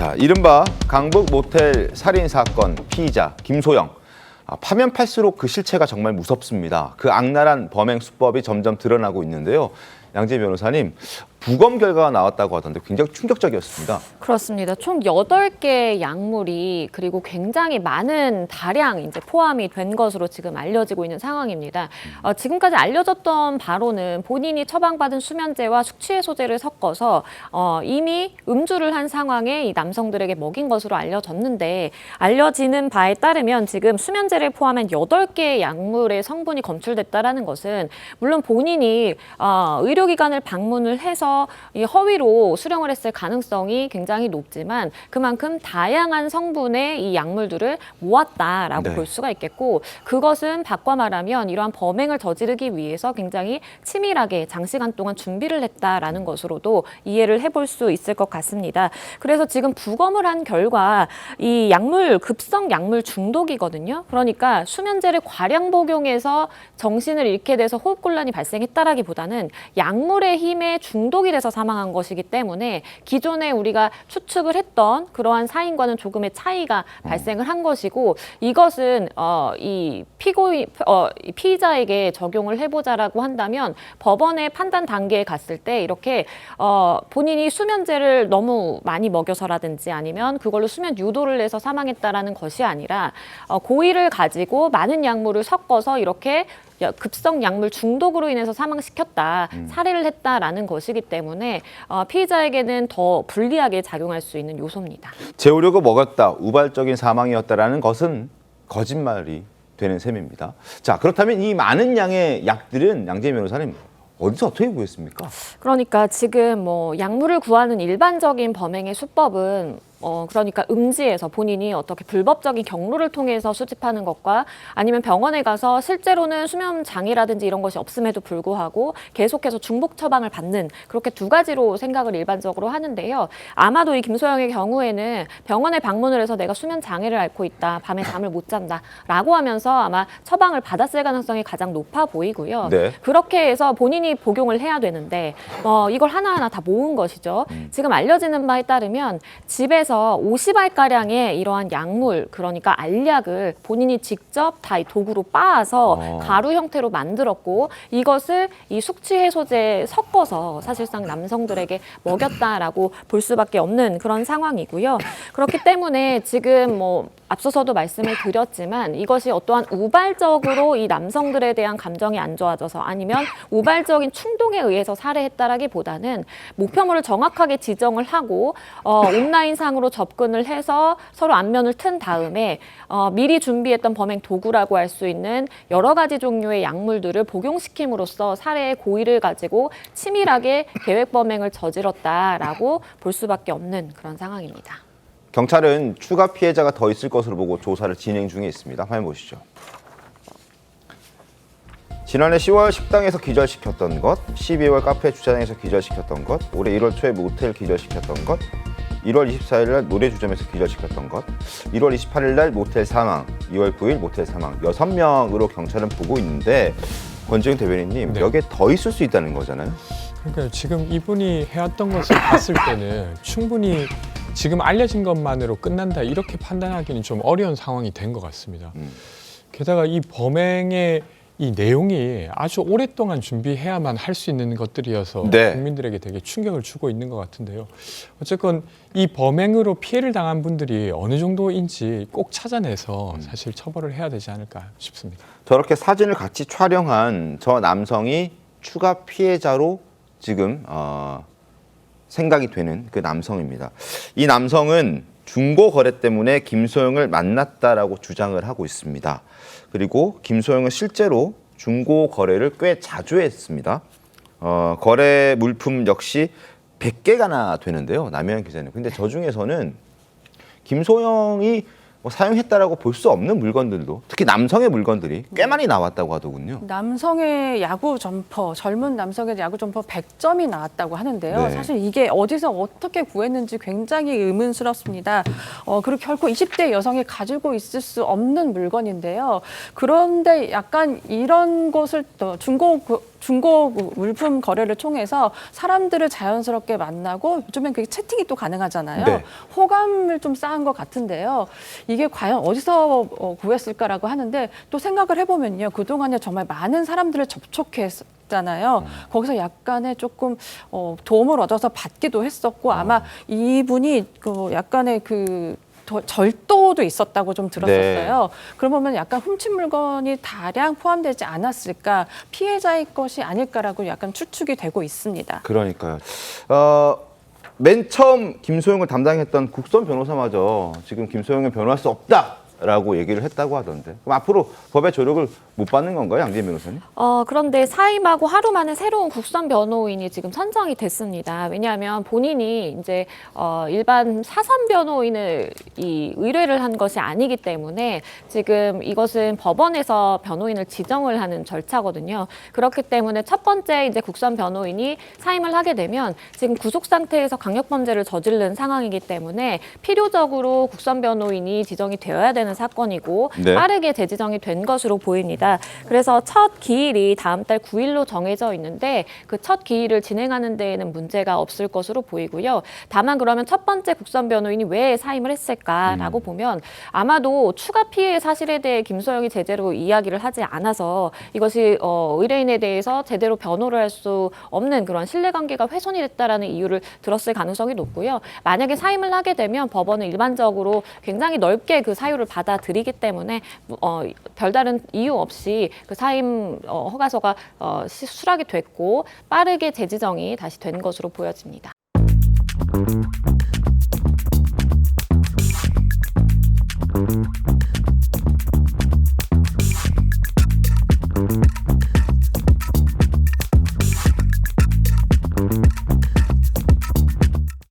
자, 이른바 강북 모텔 살인 사건 피의자 김소영. 파면 팔수록 그 실체가 정말 무섭습니다. 그 악랄한 범행 수법이 점점 드러나고 있는데요. 양재 변호사님, 부검 결과가 나왔다고 하던데 굉장히 충격적이었습니다. 그렇습니다. 총 8개의 약물이 그리고 굉장히 많은 다량 이제 포함이 된 것으로 지금 알려지고 있는 상황입니다. 지금까지 알려졌던 바로는 본인이 처방받은 수면제와 숙취해소제를 섞어서 이미 음주를 한 상황에 이 남성들에게 먹인 것으로 알려졌는데, 알려지는 바에 따르면 지금 수면제를 포함한 8개의 약물의 성분이 검출됐다라는 것은 물론 본인이 의료기관을 방문을 해서 이 허위로 수령을 했을 가능성이 굉장히 높지만 그만큼 다양한 성분의 이 약물들을 모았다라고 네. 볼 수가 있겠고, 그것은 바꿔 말하면 이러한 범행을 저지르기 위해서 굉장히 치밀하게 장시간 동안 준비를 했다라는 것으로도 이해를 해볼 수 있을 것 같습니다. 그래서 지금 부검을 한 결과 이 약물 급성 약물 중독이거든요. 그러니까 수면제를 과량 복용해서 정신을 잃게 돼서 호흡곤란이 발생했다라기보다는 약물의 힘에 중독이 돼서 사망한 것이기 때문에 기존에 우리가 추측을 했던 그러한 사인과는 조금의 차이가 발생을 한 것이고, 이것은 이 피의자에게 적용을 해보자라고 한다면 법원의 판단 단계에 갔을 때 이렇게 본인이 수면제를 너무 많이 먹여서라든지 아니면 그걸로 수면 유도를 해서 사망했다라는 것이 아니라 고의를 가지고 많은 약물을 섞어서 이렇게 급성 약물 중독으로 인해서 사망시켰다, 살해를 했다라는 것이기 때문에 피의자에게는 더 불리하게 작용할 수 있는 요소입니다. 재우려고 먹었다, 우발적인 사망이었다라는 것은 거짓말이 되는 셈입니다. 자, 그렇다면 이 많은 양의 약들은 양재 변호사님 어디서 어떻게 구했습니까? 그러니까 지금 뭐 약물을 구하는 일반적인 범행의 수법은 그러니까 음지에서 본인이 어떻게 불법적인 경로를 통해서 수집하는 것과 아니면 병원에 가서 실제로는 수면 장애라든지 이런 것이 없음에도 불구하고 계속해서 중복 처방을 받는, 그렇게 두 가지로 생각을 일반적으로 하는데요. 아마도 이 김소영의 경우에는 병원에 방문을 해서 내가 수면 장애를 앓고 있다, 밤에 잠을 못 잔다 라고 하면서 아마 처방을 받았을 가능성이 가장 높아 보이고요. 네. 그렇게 해서 본인이 복용을 해야 되는데 이걸 하나하나 다 모은 것이죠. 지금 알려지는 바에 따르면 집에서 50알가량의 이러한 약물, 그러니까 알약을 본인이 직접 다 이 도구로 빻아서 가루 형태로 만들었고, 이것을 이 숙취해소제에 섞어서 사실상 남성들에게 먹였다라고 볼 수밖에 없는 그런 상황이고요. 그렇기 때문에 지금 뭐 앞서서도 말씀을 드렸지만 이것이 어떠한 우발적으로 이 남성들에 대한 감정이 안 좋아져서 아니면 우발적인 충동에 의해서 살해했다라기보다는 목표물을 정확하게 지정을 하고 온라인상으로 접근을 해서 서로 안면을 튼 다음에 미리 준비했던 범행 도구라고 할 수 있는 여러 가지 종류의 약물들을 복용시킴으로써 살해의 고의를 가지고 치밀하게 계획 범행을 저질렀다라고 볼 수밖에 없는 그런 상황입니다. 경찰은 추가 피해자가 더 있을 것으로 보고 조사를 진행 중에 있습니다. 화면 보시죠. 지난해 10월 식당에서 기절시켰던 것, 12월 카페 주차장에서 기절시켰던 것, 올해 1월 초에 모텔 기절시켰던 것, 1월 24일 날 노래 주점에서 기절시켰던 것, 1월 28일 날 모텔 사망, 2월 9일 모텔 사망, 6명으로 경찰은 보고 있는데, 권지웅 대변인님, 네. 여기에 더 있을 수 있다는 거잖아요? 그러니까 지금 이분이 해왔던 것을 봤을 때는 충분히 지금 알려진 것만으로 끝난다 이렇게 판단하기는 좀 어려운 상황이 된 것 같습니다. 게다가 이 범행의 이 내용이 아주 오랫동안 준비해야만 할 수 있는 것들이어서 네. 국민들에게 되게 충격을 주고 있는 것 같은데요. 어쨌건 이 범행으로 피해를 당한 분들이 어느 정도인지 꼭 찾아내서 사실 처벌을 해야 되지 않을까 싶습니다. 저렇게 사진을 같이 촬영한 저 남성이 추가 피해자로 지금 생각이 되는 그 남성입니다. 이 남성은 중고 거래 때문에 김소영을 만났다라고 주장을 하고 있습니다. 그리고 김소영은 실제로 중고 거래를 꽤 자주 했습니다. 거래 물품 역시 100개가나 되는데요. 남해안 기자님. 근데 저 중에서는 김소영이 사용했다라고 볼 수 없는 물건들도, 특히 남성의 물건들이 꽤 많이 나왔다고 하더군요. 남성의 야구 점퍼, 젊은 남성의 야구 점퍼 100점이 나왔다고 하는데요. 네. 사실 이게 어디서 어떻게 구했는지 굉장히 의문스럽습니다. 그리고 결코 20대 여성이 가지고 있을 수 없는 물건인데요. 그런데 약간 이런 것을 중고 중고 물품 거래를 통해서 사람들을 자연스럽게 만나고 요즘엔 그게 채팅이 또 가능하잖아요. 네. 호감을 좀 쌓은 것 같은데요. 이게 과연 어디서 구했을까라고 하는데 또 생각을 해보면요. 그동안에 정말 많은 사람들을 접촉했잖아요. 거기서 약간의 조금 도움을 얻어서 받기도 했었고 아마 이분이 약간의 절도도 있었다고 좀 들었었어요. 그러면 약간 훔친 물건이 다량 포함되지 않았을까, 피해자의 것이 아닐까라고 약간 추측이 되고 있습니다. 그러니까요. 맨 처음 김소영을 담당했던 국선 변호사마저 지금 김소영을 변호할 수 없다라고 얘기를 했다고 하던데. 그럼 앞으로 법의 조력을 못 받는 건가요, 양재인 변호사님? 그런데 사임하고 하루 만에 새로운 국선 변호인이 지금 선정이 됐습니다. 왜냐하면 본인이 이제 일반 사선 변호인을 의뢰를 한 것이 아니기 때문에 지금 이것은 법원에서 변호인을 지정을 하는 절차거든요. 그렇기 때문에 첫 번째 이제 국선 변호인이 사임을 하게 되면 지금 구속 상태에서 강력범죄를 저지른 상황이기 때문에 필요적으로 국선 변호인이 지정이 되어야 되는 사건이고 네. 빠르게 재지정이 된 것으로 보입니다. 그래서 첫 기일이 다음 달 9일로 정해져 있는데 그 첫 기일을 진행하는 데에는 문제가 없을 것으로 보이고요. 다만 그러면 첫 번째 국선 변호인이 왜 사임을 했을까라고 보면 아마도 추가 피해 사실에 대해 김소영이 제대로 이야기를 하지 않아서 이것이 의뢰인에 대해서 제대로 변호를 할 수 없는 그런 신뢰관계가 훼손이 됐다라는 이유를 들었을 가능성이 높고요. 만약에 사임을 하게 되면 법원은 일반적으로 굉장히 넓게 그 사유를 받아들이기 때문에 별다른 이유 없이 그 사임 허가서가 수락이 됐고 빠르게 재지정이 다시 된 것으로 보여집니다.